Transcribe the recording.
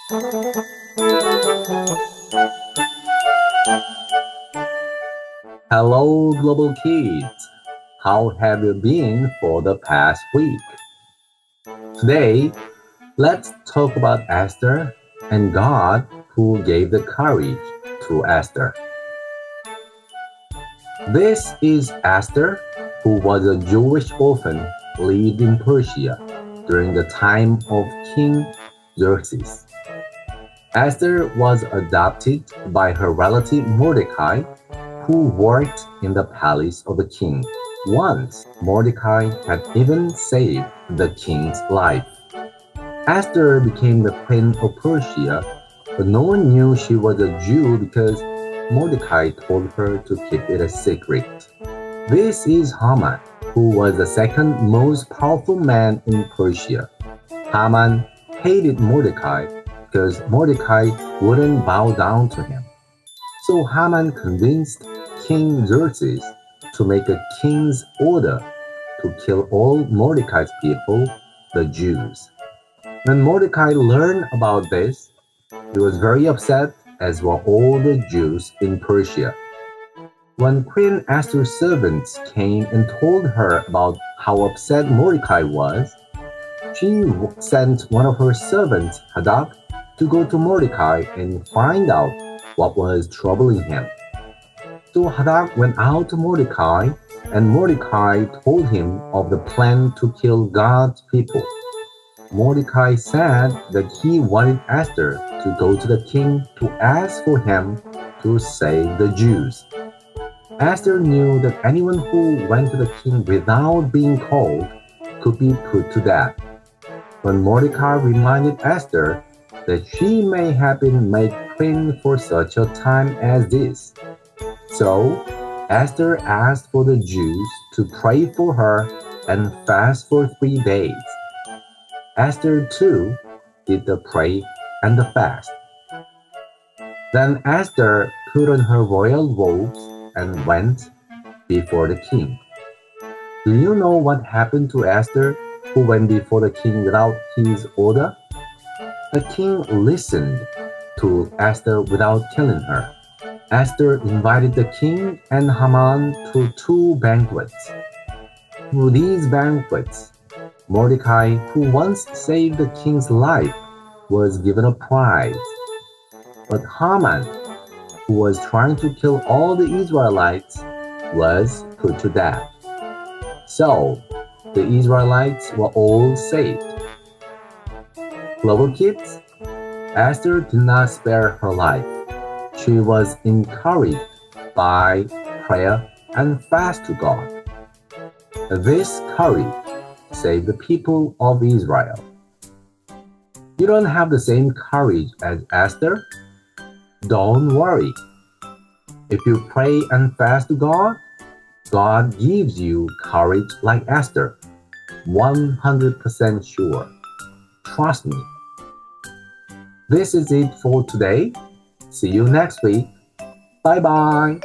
Hello, global kids. How have you been for the past week? Today, let's talk about Esther and God who gave the courage to Esther. This is Esther, who was a Jewish orphan lived in Persia during the time of King Xerxes. Esther was adopted by her relative Mordecai, who worked in the palace of the king. Once, Mordecai had even saved the king's life. Esther became the queen of Persia, but no one knew she was a Jew because Mordecai told her to keep it a secret. This is Haman, who was the second most powerful man in Persia. Haman hated Mordecai because Mordecai wouldn't bow down to him. So Haman convinced King Xerxes to make a king's order to kill all Mordecai's people, the Jews. When Mordecai learned about this, he was very upset, as were all the Jews in Persia. When Queen Esther's servants came and told her about how upset Mordecai was, she sent one of her servants, Hadad, to go to Mordecai and find out what was troubling him. So Hadad went out to Mordecai, and Mordecai told him of the plan to kill God's people. Mordecai said that he wanted Esther to go to the king to ask for him to save the Jews. Esther knew that anyone who went to the king without being called could be put to death. When Mordecai reminded Esther that she may have been made queen for such a time as this. So Esther asked for the Jews to pray for her and fast for 3 days. Esther too did the pray and the fast. Then Esther put on her royal robes and went before the king. Do you know what happened to Esther, who went before the king without his order? The king listened to Esther without killing her. Esther invited the king and Haman to 2 banquets. Through these banquets, Mordecai, who once saved the king's life, was given a prize. But Haman, who was trying to kill all the Israelites, was put to death. So, the Israelites were all saved. Global kids, Esther did not spare her life. She was encouraged by prayer and fast to God. This courage saved the people of Israel. You don't have the same courage as Esther? Don't worry. If you pray and fast to God, God gives you courage like Esther. 100% sure. Trust me. This is it for today. See you next week. Bye bye.